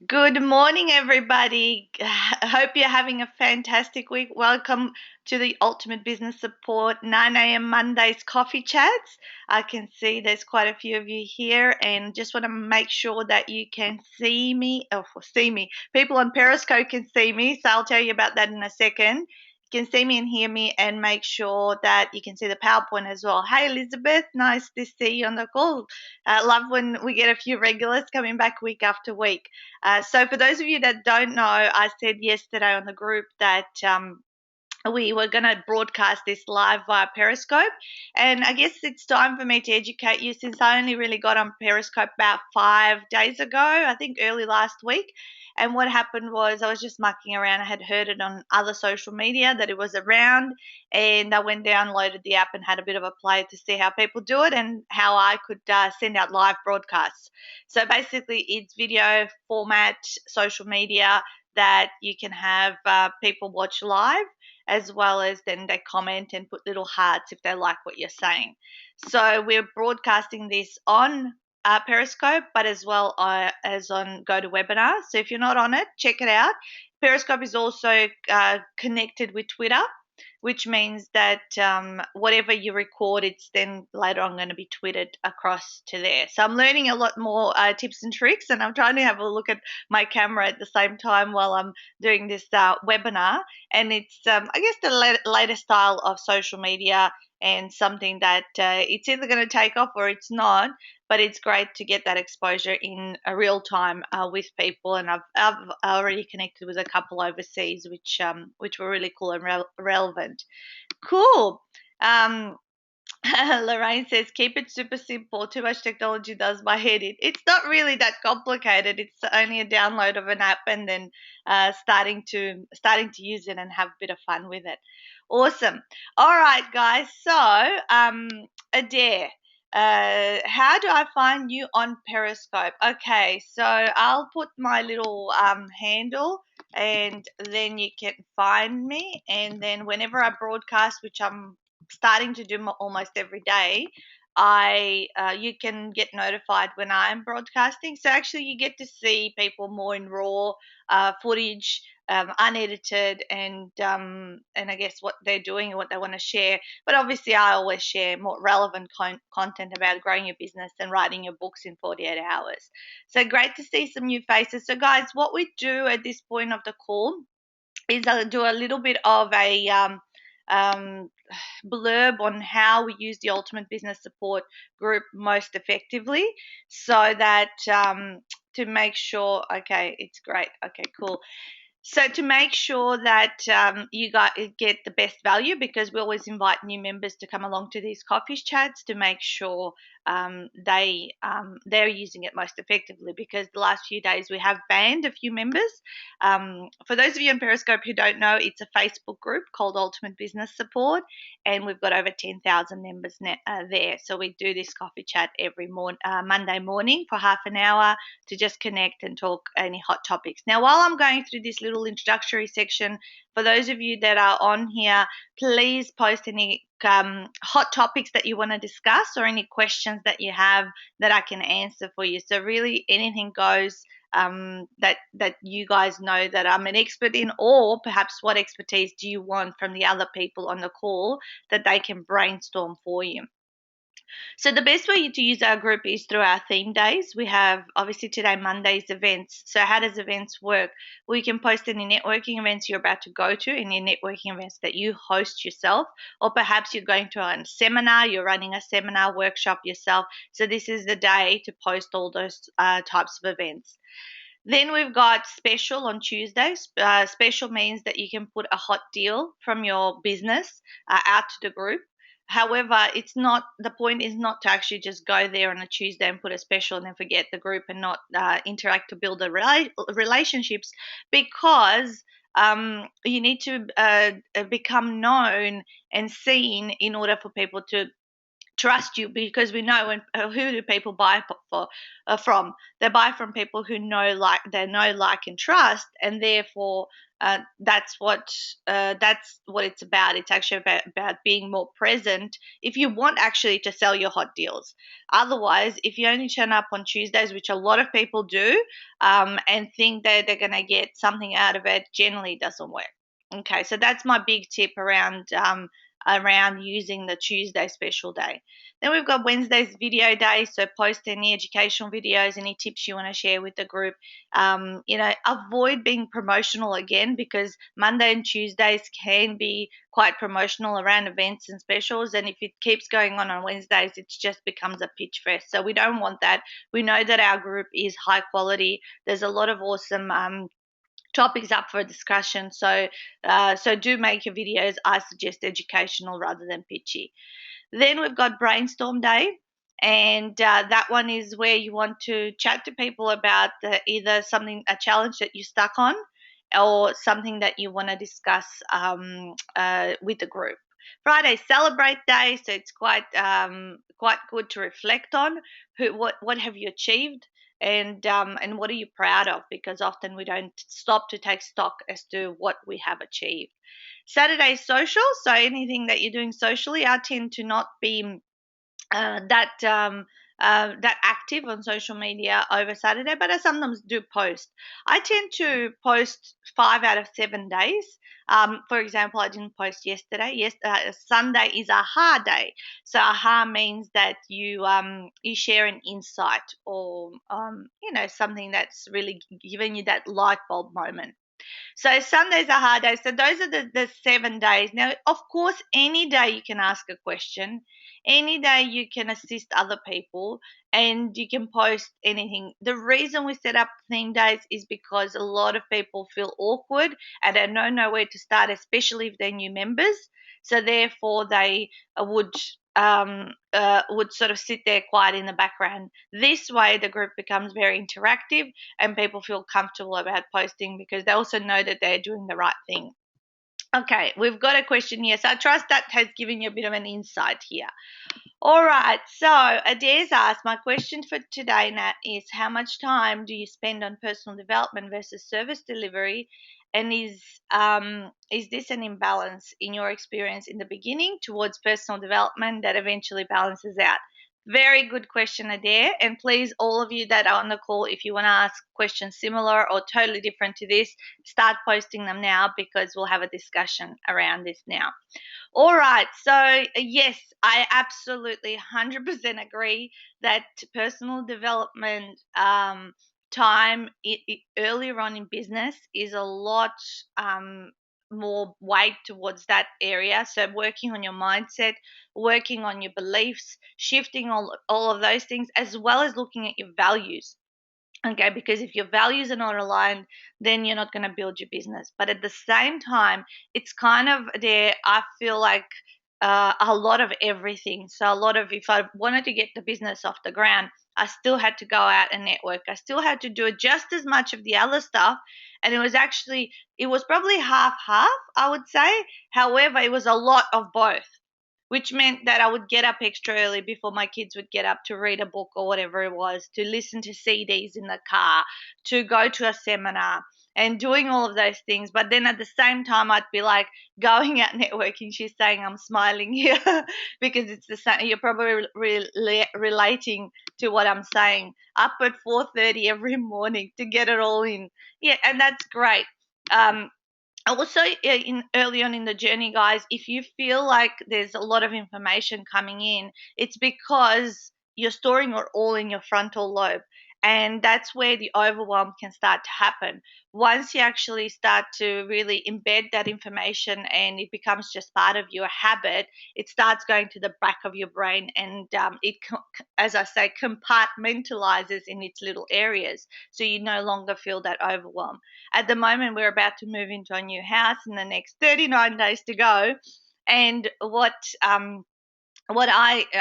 Good morning, everybody. I hope you're having a fantastic week. Welcome to the Ultimate Business Support 9 a.m. Mondays coffee chats. I can see there's quite a few of you here, and just want to make sure that you can see me. Oh, see me. People on Periscope can see me, so I'll tell you about that in a second. You can see me and hear me, and make sure that you can see the PowerPoint as well. Hey, Elizabeth, nice to see you on the call. Love when we get a few regulars coming back week after week. So for those of you that don't know, I said yesterday on the group that we were going to broadcast this live via Periscope. And I guess it's time for me to educate you since I only really got on Periscope about 5 days ago, I think early last week. And what happened was I was just mucking around. I had heard it on other social media that it was around, and I went downloaded the app and had a bit of a play to see how people do it and how I could send out live broadcasts. So basically, it's video format, social media that you can have people watch live, as well as then they comment and put little hearts if they like what you're saying. So we're broadcasting this on Periscope, but as well as on GoToWebinar. So if you're not on it, check it out. Periscope is also connected with Twitter, which means that whatever you record, it's then later on going to be tweeted across to there. So I'm learning a lot more tips and tricks, and I'm trying to have a look at my camera at the same time while I'm doing this webinar. And it's, I guess, the latest style of social media, and something that it's either going to take off or it's not. But it's great to get that exposure in a real time with people, and I've already connected with a couple overseas, which were really cool and relevant. Cool. Um, Lorraine says, keep it super simple. Too much technology does my head in. It's not really that complicated. It's only a download of an app and then starting to use it and have a bit of fun with it. Awesome. All right, guys. So, Adair, how do I find you on Periscope? Okay, so I'll put my little handle, and then you can find me. And then whenever I broadcast, which I'm starting to do almost every day, I you can get notified when I'm broadcasting. So actually, you get to see people more in raw footage, unedited, and I guess what they're doing and what they want to share. But obviously, I always share more relevant content about growing your business and writing your books in 48 hours. So great to see some new faces. So guys, what we do at this point of the call is I'll do a little bit of a um, blurb on how we use the Ultimate Business Support Group most effectively, so that to make sure, okay, it's great. Okay, cool. So to make sure that you guys get the best value, because we always invite new members to come along to these coffee chats to make sure they're using it most effectively. Because the last few days we have banned a few members. For those of you on Periscope who don't know, it's a Facebook group called Ultimate Business Support, and we've got over 10,000 members there. So we do this coffee chat every Monday morning for half an hour to just connect and talk any hot topics. Now, while I'm going through this little introductory section, for those of you that are on here, please post any hot topics that you want to discuss, or any questions that you have that I can answer for you. So really, anything goes that you guys know that I'm an expert in, or perhaps what expertise do you want from the other people on the call that they can brainstorm for you. So the best way to use our group is through our theme days. We have obviously today Monday's events. So how does events work? Well, you can post any networking events you're about to go to, any networking events that you host yourself, or perhaps you're going to a seminar, you're running a seminar workshop yourself. So this is the day to post all those types of events. Then we've got special on Tuesdays. Special means that you can put a hot deal from your business out to the group. However, it's not, the point is not to actually just go there on a Tuesday and put a special and then forget the group and not interact to build the relationships, because you need to become known and seen in order for people to trust you, because we know when who do people buy from? They buy from people who know, like, and trust, and therefore that's what it's about. It's actually about being more present if you want actually to sell your hot deals. Otherwise, if you only turn up on Tuesdays, which a lot of people do, and think that they're going to get something out of it, generally doesn't work. Okay, so that's my big tip around using the Tuesday special day. Then we've got Wednesday's video day, so post any educational videos, any tips you want to share with the group. Avoid being promotional again, because Monday and Tuesdays can be quite promotional around events and specials, and if it keeps going on Wednesdays, it just becomes a pitch fest. So we don't want that. We know that our group is high quality. There's a lot of awesome topics up for discussion. So do make your videos, I suggest, educational rather than pitchy. Then we've got brainstorm day, and that one is where you want to chat to people about either a challenge that you're stuck on, or something that you want to discuss with the group. Friday, celebrate day, so it's quite good to reflect on what have you achieved, and what are you proud of, because often we don't stop to take stock as to what we have achieved. Saturday social, so anything that you're doing socially. I tend to not be that active on social media over Saturday, but I sometimes do post. I tend to post 5 out of 7 days. For example, I didn't post yesterday. Yes, Sunday is AHA day. So AHA means that you share an insight, or something that's really giving you that light bulb moment. So Sundays are hard days. So those are the 7 days. Now, of course, any day you can ask a question. Any day you can assist other people, and you can post anything. The reason we set up theme days is because a lot of people feel awkward and they don't know where to start, especially if they're new members. So therefore, they would sort of sit there quiet in the background. This way, the group becomes very interactive, and people feel comfortable about posting because they also know that they're doing the right thing. Okay, we've got a question here. So I trust that has given you a bit of an insight here. All right, so Adair's asked, my question for today, Nat, is how much time do you spend on personal development versus service delivery? And is this an imbalance in your experience in the beginning towards personal development that eventually balances out? Very good question, Adair. And please, all of you that are on the call, if you want to ask questions similar or totally different to this, start posting them now, because we'll have a discussion around this now. All right. So, yes, I absolutely 100% agree that personal development time earlier on in business is a lot more weight towards that area. So, working on your mindset, working on your beliefs, shifting all of those things, as well as looking at your values. Okay, because if your values are not aligned, then you're not going to build your business. But at the same time, it's kind of there, I feel like a lot of everything. So, a lot of, if I wanted to get the business off the ground, I still had to go out and network. I still had to do just as much of the other stuff. And it was probably half half, I would say. However, it was a lot of both, which meant that I would get up extra early before my kids would get up to read a book or whatever it was, to listen to CDs in the car, to go to a seminar, and doing all of those things. But then at the same time, I'd be like going out networking. She's saying I'm smiling here because it's the same. You're probably relating to what I'm saying. Up at 4:30 every morning to get it all in. Yeah, and that's great. Also, early on in the journey, guys, if you feel like there's a lot of information coming in, it's because you're storing it all in your frontal lobe, and that's where the overwhelm can start to happen. Once you actually start to really embed that information and it becomes just part of your habit, it starts going to the back of your brain, and as I say, compartmentalizes in its little areas, so you no longer feel that overwhelm. At the moment, we're about to move into a new house in the next 39 days to go. And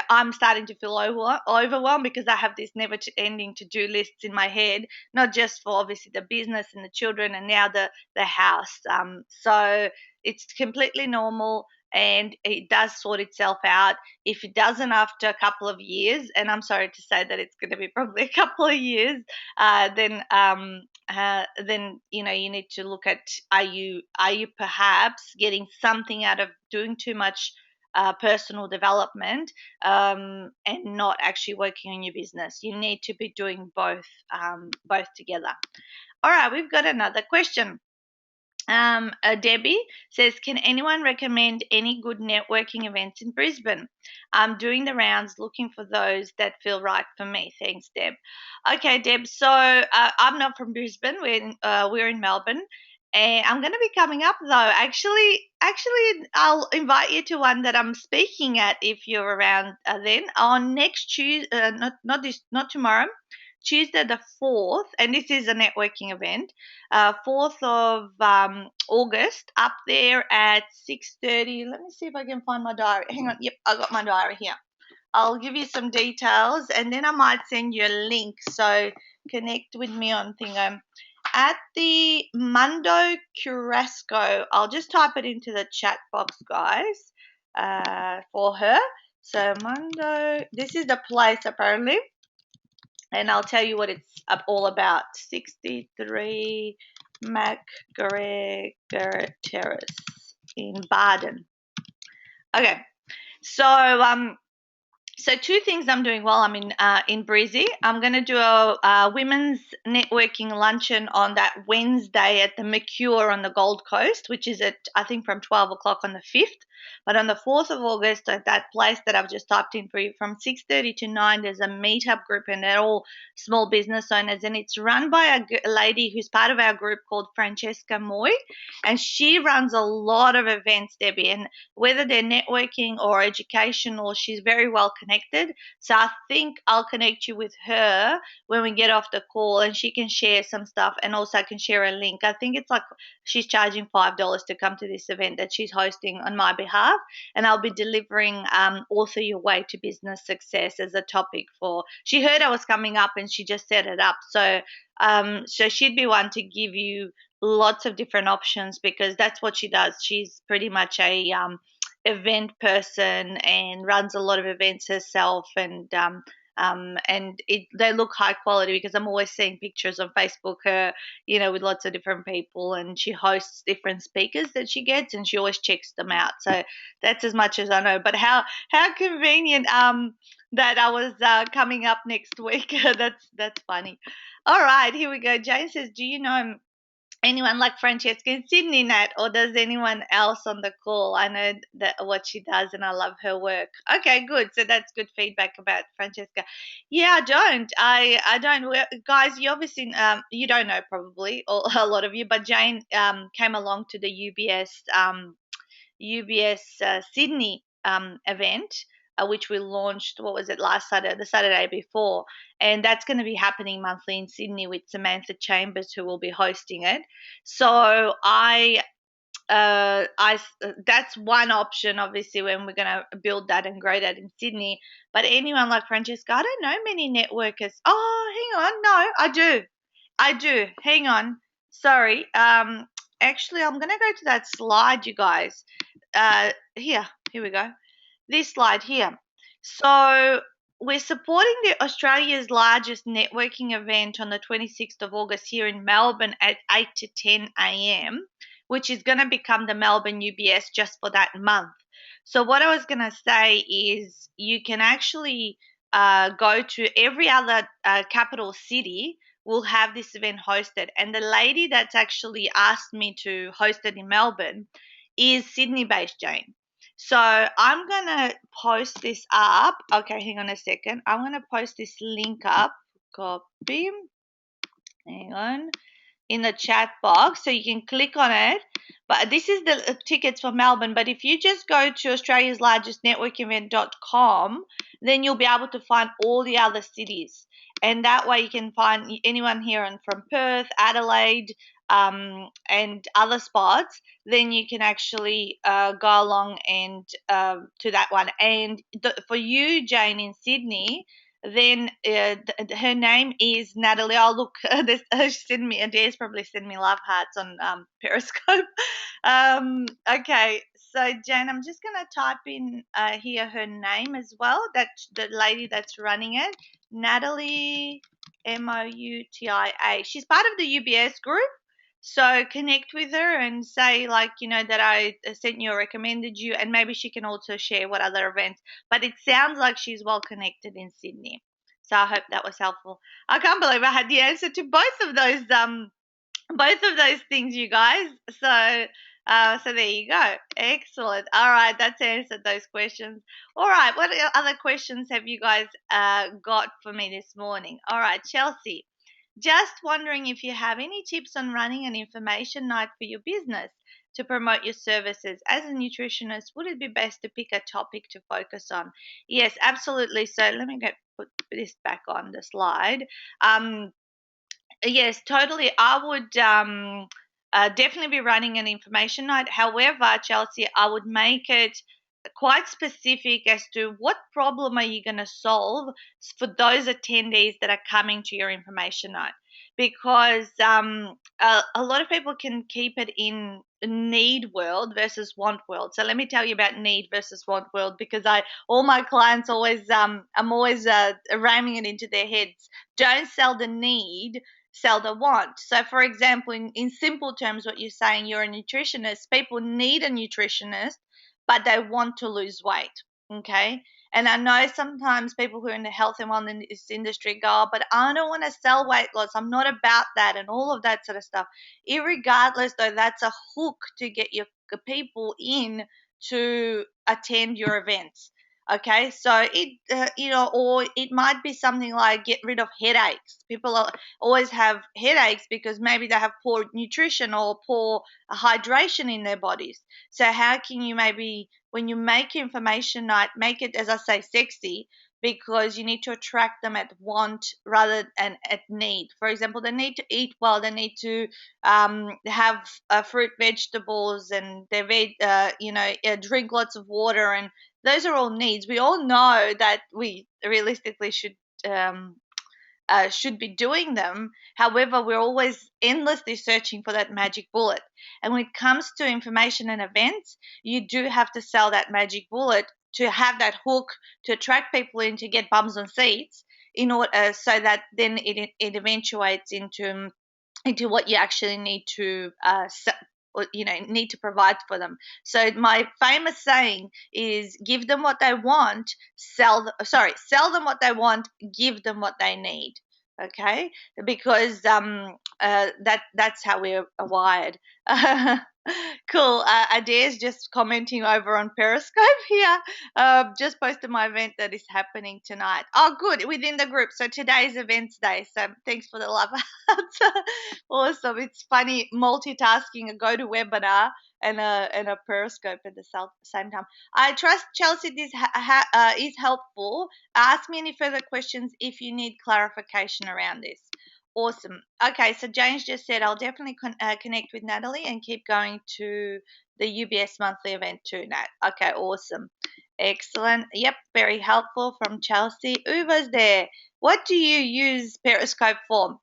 I'm starting to feel overwhelmed, because I have this never ending to do lists in my head, not just for obviously the business and the children, and now the house. So it's completely normal, and it does sort itself out. If it doesn't after a couple of years, and I'm sorry to say that it's going to be probably a couple of years, then then you need to look at, are you perhaps getting something out of doing too much personal development, and not actually working on your business. You need to be doing both together. All right, we've got another question. Debbie says, can anyone recommend any good networking events in Brisbane? I'm doing the rounds looking for those that feel right for me. Thanks, Deb. Okay, Deb. So I'm not from Brisbane. We're in Melbourne. And I'm going to be coming up though. Actually, I'll invite you to one that I'm speaking at if you're around then on next Tuesday. Not tomorrow. Tuesday the 4th, and this is a networking event. 4th of August, up there at 6:30. Let me see if I can find my diary. Hang on. Yep, I got my diary here. I'll give you some details, and then I might send you a link. So connect with me on Thingo. At the Mundo Curasco, I'll just type it into the chat box, guys, for her. So Mundo, this is the place apparently. And I'll tell you what it's all about. 63 MacGregor Terrace in Baden. Okay, so two things I'm doing while I'm in Breezy. I'm going to do a women's networking luncheon on that Wednesday at the Mercure on the Gold Coast, which is at, I think, from 12 o'clock on the 5th. But on the 4th of August, at that place that I've just typed in for you, from 6:30 to 9, there's a meetup group, and they're all small business owners. And it's run by a lady who's part of our group called Francesca Moy. And she runs a lot of events, Debbie. And whether they're networking or educational, she's very well connected. So I think I'll connect you with her when we get off the call, and she can share some stuff, and also I can share a link. I think it's like she's charging $5 to come to this event that she's hosting on my behalf, and I'll be delivering Author Your Way to Business Success as a topic for. She heard I was coming up, and she just set it up. So she'd be one to give you lots of different options, because that's what she does. She's pretty much a event person and runs a lot of events herself, and they look high quality, because I'm always seeing pictures on Facebook her, with lots of different people, and she hosts different speakers that she gets, and she always checks them out. So that's as much as I know. But how convenient that I was coming up next week. That's funny. All right, here we go. Jane says, do you know anyone like Francesca in Sydney, Nat, or does anyone else on the call? I know that what she does, and I love her work. Okay, good. So that's good feedback about Francesca. Yeah, I don't. Guys, you obviously you don't know probably, or a lot of you, but Jane came along to the UBS Sydney event, which we launched, what was it, last Saturday, the Saturday before. And that's going to be happening monthly in Sydney with Samantha Chambers, who will be hosting it. So that's one option, obviously, when we're going to build that and grow that in Sydney. But anyone like Francesca, I don't know many networkers. Oh, hang on. No, I do. Hang on. Sorry. Actually, I'm going to go to that slide, you guys. Here we go. This slide here. So we're supporting the Australia's largest networking event on the 26th of August here in Melbourne at 8 to 10 a.m., which is going to become the Melbourne UBS just for that month. So what I was going to say is you can actually go to every other capital city will have this event hosted. And the lady that's actually asked me to host it in Melbourne is Sydney-based, Jane. So I'm going to post this up. Okay, hang on a second. I'm going to post this link up. Copy. Hang on. In the chat box, so you can click on it. But this is the tickets for Melbourne. But if you just go to Australia's largest network event.com, then you'll be able to find all the other cities. And that way you can find anyone here from Perth, Adelaide, and other spots. Then you can actually go along and to that one. And for you, Jane, in Sydney, then her name is Natalie. Oh, look, send me, Adair's probably send me love hearts on Periscope. Okay, So Jane, I'm just gonna type in here her name as well. That the lady that's running it, Natalie, Moutia. She's part of the UBS group. So connect with her and say like that I sent you or recommended you, and maybe she can also share what other events. But it sounds like she's well connected in Sydney. So I hope that was helpful. I can't believe I had the answer to both of those things, you guys. So there you go. Excellent. All right, that's answered those questions. All right, what other questions have you guys got for me this morning? All right, Chelsea. Just wondering if you have any tips on running an information night for your business to promote your services. As a nutritionist, would it be best to pick a topic to focus on? Yes, absolutely. So let me put this back on the slide. Yes, totally. I would definitely be running an information night. However, Chelsea, I would make it quite specific as to what problem are you going to solve for those attendees that are coming to your information night. Because a lot of people can keep it in need world versus want world. So let me tell you about need versus want world, because all my clients always I'm always ramming it into their heads. Don't sell the need, sell the want. So, for example, in simple terms, what you're saying, you're a nutritionist, people need a nutritionist, but they want to lose weight. Okay. And I know sometimes people who are in the health and wellness industry go, "Oh, but I don't want to sell weight loss. I'm not about that," and all of that sort of stuff. Irregardless, though, that's a hook to get your people in to attend your events. Okay, so or it might be something like get rid of headaches. People always have headaches because maybe they have poor nutrition or poor hydration in their bodies. So how can you maybe, when you make information night, make it, as I say, sexy, because you need to attract them at want rather than at need. For example, they need to eat well, they need to have fruit, vegetables, and drink lots of water, and those are all needs. We all know that we realistically should be doing them. However, we're always endlessly searching for that magic bullet. And when it comes to information and events, you do have to sell that magic bullet to have that hook to attract people in, to get bums on seats, in order so that then it eventuates into what you actually need to need to provide for them. So my famous saying is, give them what they want, sell them what they want, give them what they need. Okay, because that's how we're wired. Cool. Adair's just commenting over on Periscope here. Just posted my event that is happening tonight. Oh, good, within the group. So today's events day. So thanks for the love. Awesome. It's funny multitasking a GoToWebinar and a Periscope at the same time. I trust, Chelsea, this is helpful. Ask me any further questions if you need clarification around this. Awesome. Okay, so James just said I'll definitely connect with Natalie and keep going to the UBS monthly event too, Nat. Okay, awesome. Excellent. Yep, very helpful from Chelsea. Uva's there. What do you use Periscope for?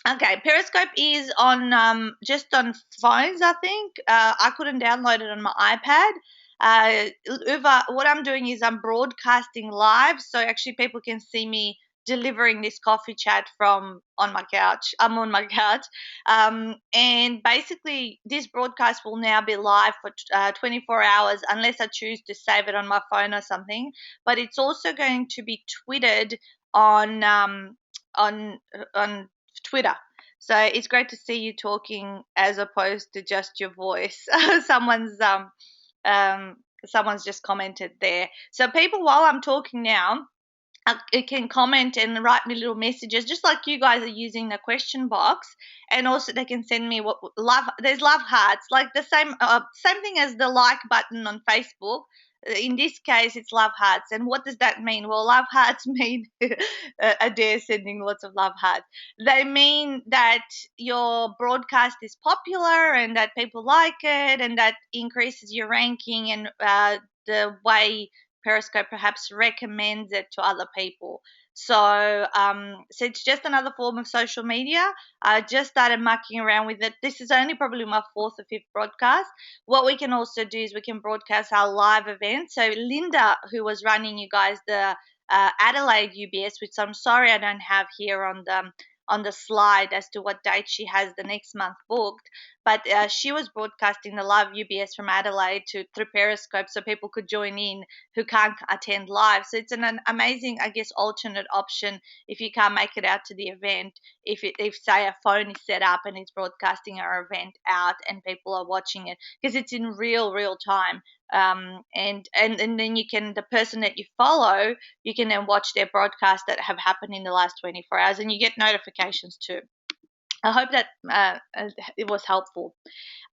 Okay, Periscope is on just on phones, I think. I couldn't download it on my iPad. Uva, what I'm doing is I'm broadcasting live, so actually people can see me delivering this coffee chat from on my couch. I'm on my couch, and basically this broadcast will now be live for 24 hours, unless I choose to save it on my phone or something. But it's also going to be tweeted on on on Twitter. So it's great to see you talking as opposed to just your voice. someone's um someone's just commented there. So people, while I'm talking now, it can comment and write me little messages, just like you guys are using the question box, and also they can send me what love. There's love hearts, like the same thing as the like button on Facebook. In this case, it's love hearts. And what does that mean? Well, love hearts mean Adair sending lots of love hearts. They mean that your broadcast is popular and that people like it, and that increases your ranking and the way Periscope perhaps recommends it to other people. So it's just another form of social media. I just started mucking around with it. This is only probably my fourth or fifth broadcast. What we can also do is we can broadcast our live events. So Linda, who was running you guys the Adelaide UBS, which I'm sorry I don't have here on the slide as to what date she has the next month booked, but she was broadcasting the live UBS from Adelaide through Periscope, so people could join in who can't attend live. So it's an amazing, I guess, alternate option if you can't make it out to the event. If say a phone is set up and it's broadcasting our event out and people are watching it, because it's in real time. And then you can, the person that you follow, you can then watch their broadcasts that have happened in the last 24 hours, and you get notifications too. I hope that it was helpful.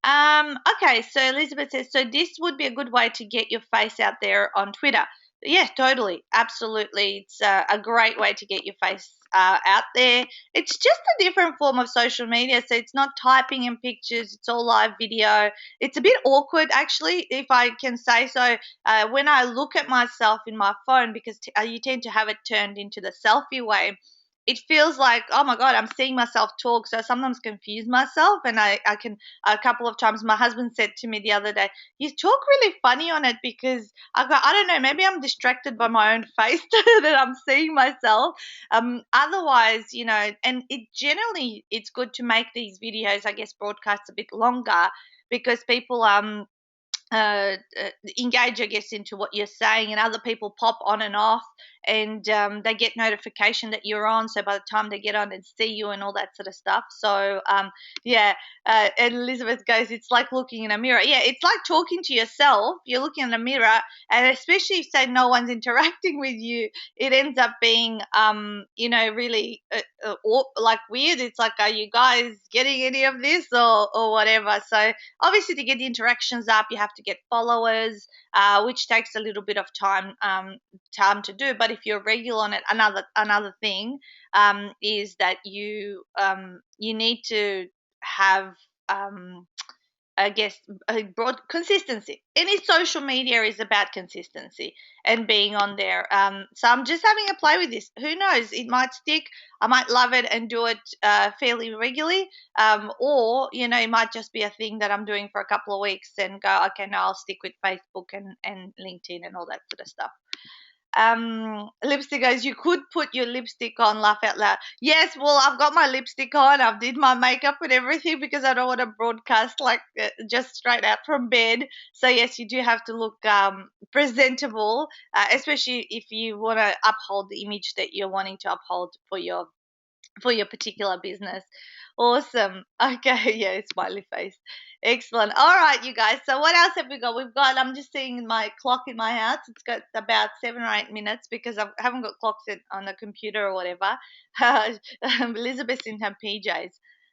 Okay, so Elizabeth says, so this would be a good way to get your face out there on Twitter. Yeah, totally. Absolutely. It's a great way to get your face out there. It's just a different form of social media. So it's not typing in pictures, it's all live video. It's a bit awkward, actually, if I can say so, when I look at myself in my phone, because you tend to have it turned into the selfie way. It feels like, oh my God, I'm seeing myself talk. So I sometimes confuse myself. And I can, a couple of times, my husband said to me the other day, you talk really funny on it, because I don't know, maybe I'm distracted by my own face that I'm seeing myself. Otherwise, and it's good to make these videos, I guess, broadcasts a bit longer, because people, engage, I guess, into what you're saying, and other people pop on and off, and they get notification that you're on. So by the time they get on and see you and all that sort of stuff. So yeah, and Elizabeth goes, it's like looking in a mirror. Yeah, it's like talking to yourself. You're looking in a mirror, and especially if say no one's interacting with you, it ends up being really like weird. It's like, are you guys getting any of this or whatever? So obviously, to get the interactions up, you have to get followers, which takes a little bit of time to do. But if you're regular on it, another thing is that you need to have I guess a broad consistency. Any social media is about consistency and being on there. So I'm just having a play with this. Who knows? It might stick. I might love it and do it fairly regularly, or it might just be a thing that I'm doing for a couple of weeks and go, okay, now I'll stick with Facebook and LinkedIn and all that sort of stuff. Lipstick goes, you could put your lipstick on, laugh out loud. Yes, well, I've got my lipstick on. I've did my makeup and everything, because I don't want to broadcast like just straight out from bed. So yes, you do have to look presentable, especially if you want to uphold the image that you're wanting to uphold for your particular business. Awesome. Okay, yeah, smiley face. Excellent. All right, you guys. So what else have we got? I'm just seeing my clock in my house. It's got about 7 or 8 minutes, because I haven't got clocks on the computer or whatever. Elizabeth's in her PJs.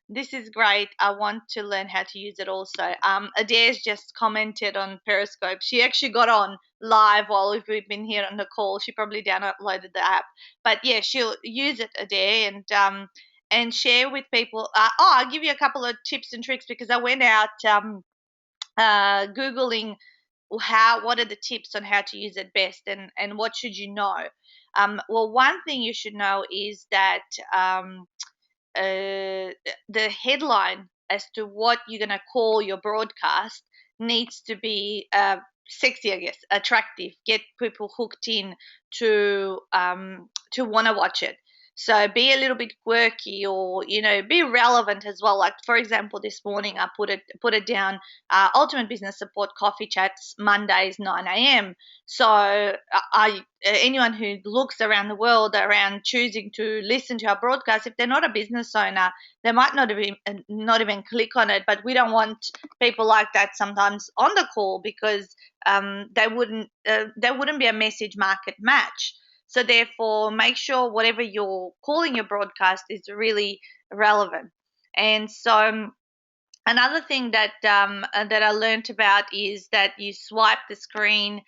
This is great. I want to learn how to use it also. Adair's just commented on Periscope. She actually got on live while we've been here on the call. She probably downloaded the app. But yeah, she'll use it, Adair, and share with people. I'll give you a couple of tips and tricks, because I went out Googling what are the tips on how to use it best, and what should you know. Well, one thing you should know is that the headline as to what you're going to call your broadcast needs to be sexy, I guess, attractive, get people hooked in to want to watch it. So be a little bit quirky, or be relevant as well. Like, for example, this morning I put it down, Ultimate Business Support Coffee Chats, Mondays 9 a.m. So anyone who looks around the world around choosing to listen to our broadcast, if they're not a business owner, they might not even click on it. But we don't want people like that sometimes on the call, because they wouldn't be a message market match. So therefore, make sure whatever you're calling your broadcast is really relevant. And so another thing that I learned about is that you swipe the screen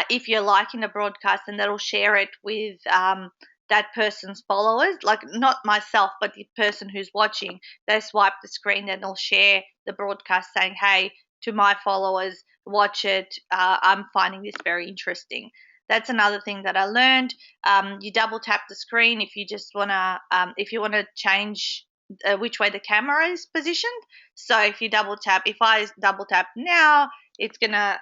if you're liking the broadcast, and that'll share it with that person's followers. Like, not myself, but the person who's watching. They swipe the screen, and they'll share the broadcast saying, "Hey, to my followers, watch it. I'm finding this very interesting." that's another thing that I learned. You double tap the screen if you just wanna change which way the camera is positioned. So if you double tap, if I double tap now, it's gonna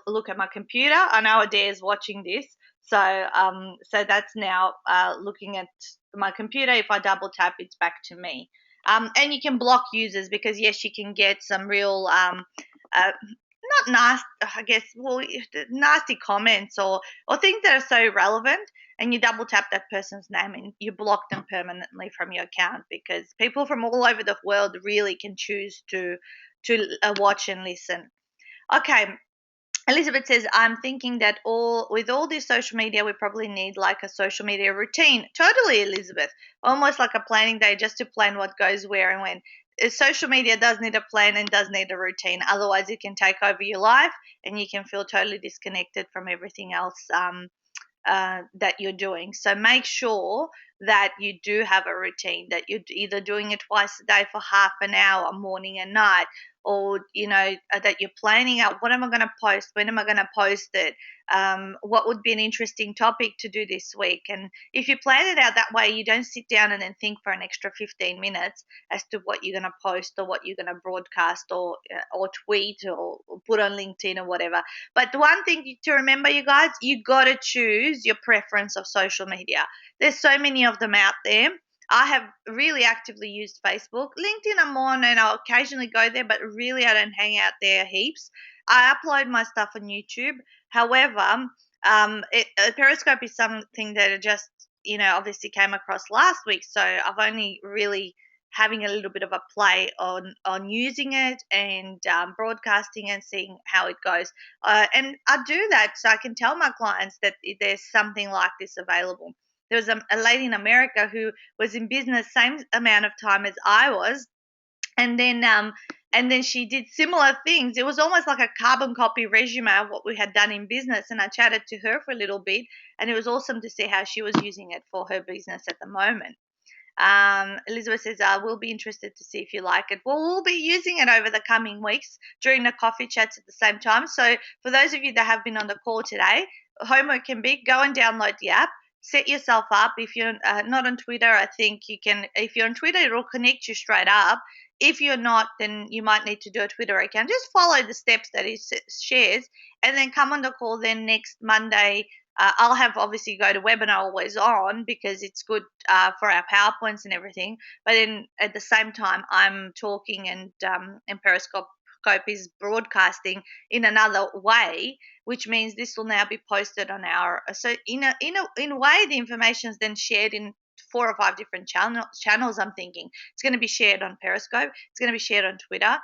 look at my computer. I know Adair is watching this, so that's now looking at my computer. If I double tap, it's back to me. And you can block users because yes, you can get some real not nasty, I guess, well, nasty comments or things that are so relevant, and you double tap that person's name and you block them permanently from your account because people from all over the world really can choose to watch and listen. Okay, Elizabeth says, I'm thinking that with all this social media, we probably need like a social media routine. Totally, Elizabeth. Almost like a planning day just to plan what goes where and when. Social media does need a plan and does need a routine. Otherwise, it can take over your life and you can feel totally disconnected from everything else that you're doing. So make sure that you do have a routine, that you're either doing it twice a day for half an hour, morning and night, or that you're planning out what am I going to post, when am I going to post it, what would be an interesting topic to do this week. And if you plan it out that way, you don't sit down and then think for an extra 15 minutes as to what you're going to post or what you're going to broadcast or tweet or put on LinkedIn or whatever. But the one thing to remember, you guys, you got to choose your preference of social media. There's so many of them out there. I have really actively used Facebook. LinkedIn I'm on and I'll occasionally go there, but really I don't hang out there heaps. I upload my stuff on YouTube. However, Periscope is something that I just, obviously came across last week. So I've only really having a little bit of a play on using it and broadcasting and seeing how it goes. And I do that so I can tell my clients that there's something like this available. There was a lady in America who was in business same amount of time as I was, and then she did similar things. It was almost like a carbon copy resume of what we had done in business. And I chatted to her for a little bit, and it was awesome to see how she was using it for her business at the moment. Elizabeth says, I will be interested to see if you like it. Well, we'll be using it over the coming weeks during the coffee chats at the same time. So for those of you that have been on the call today, homework can be go and download the app. Set yourself up. If you're not on Twitter, I think you can. If you're on Twitter, it'll connect you straight up. If you're not, then you might need to do a Twitter account. Just follow the steps that he shares, and then come on the call. Then next Monday, I'll have obviously go to webinar always on because it's good for our PowerPoints and everything. But then at the same time, I'm talking and Periscope is broadcasting in another way, which means this will now be posted on our. So in a way, the information is then shared in 4 or 5 different channels. I'm thinking it's going to be shared on Periscope. It's going to be shared on Twitter.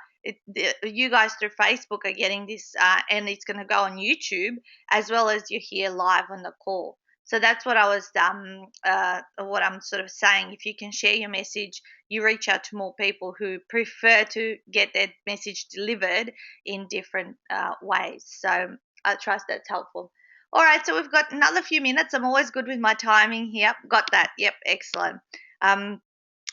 You guys through Facebook are getting this, and it's going to go on YouTube as well as you're here live on the call. So that's what what I'm sort of saying. If you can share your message, you reach out to more people who prefer to get their message delivered in different ways. So I trust that's helpful. All right, so we've got another few minutes. I'm always good with my timing here. Got that. Yep, excellent.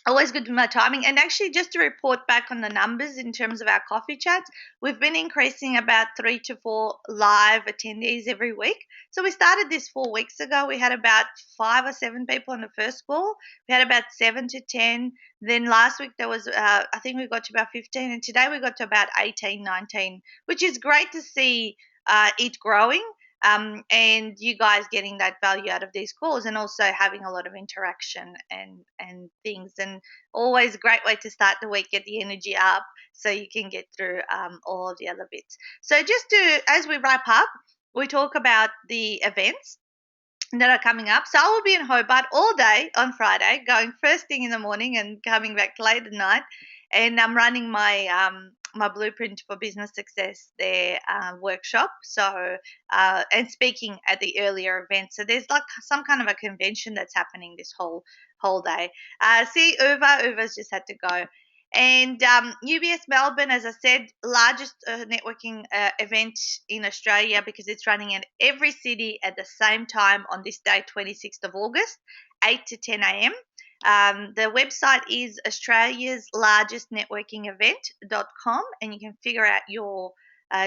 Always good with my timing. And actually, just to report back on the numbers in terms of our coffee chats, we've been increasing about 3 to 4 live attendees every week. So we started this 4 weeks ago. We had about 5 or 7 people on the first call. We had about 7 to 10. Then last week there was, I think we got to about 15. And today we got to about 18, 19, which is great to see it growing. And you guys getting that value out of these calls and also having a lot of interaction and things. And always a great way to start the week, get the energy up so you can get through all of the other bits. So as we wrap up, we talk about the events that are coming up. So I will be in Hobart all day on Friday, going first thing in the morning and coming back late at night. And I'm running my Blueprint for Business Success there workshop. So and speaking at the earlier event. So there's like some kind of a convention that's happening this whole day. See Uva's just had to go. And UBS Melbourne, as I said, largest networking event in Australia because it's running in every city at the same time on this day, 26th of August, 8 to 10 a.m. The website is australiaslargestnetworkingevent.com, and you can figure out your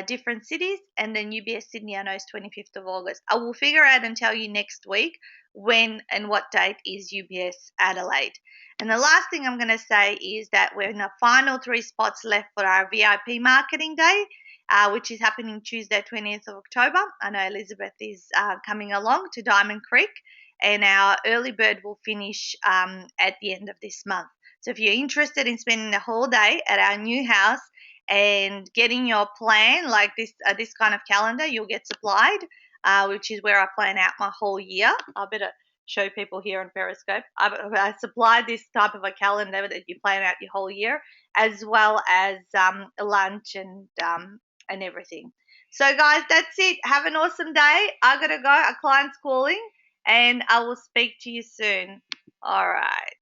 different cities, and then UBS Sydney, I know, is 25th of August. I will figure out and tell you next week when and what date is UBS Adelaide. And the last thing I'm going to say is that we're in the final 3 spots left for our VIP Marketing Day, which is happening Tuesday, 20th of October. I know Elizabeth is coming along to Diamond Creek, and our early bird will finish at the end of this month. So if you're interested in spending the whole day at our new house and getting your plan like this kind of calendar, you'll get supplied, which is where I plan out my whole year. I better show people here on Periscope. I supplied this type of a calendar that you plan out your whole year, as well as lunch and everything. So guys, that's it. Have an awesome day. I gotta go. A client's calling, and I will speak to you soon. All right.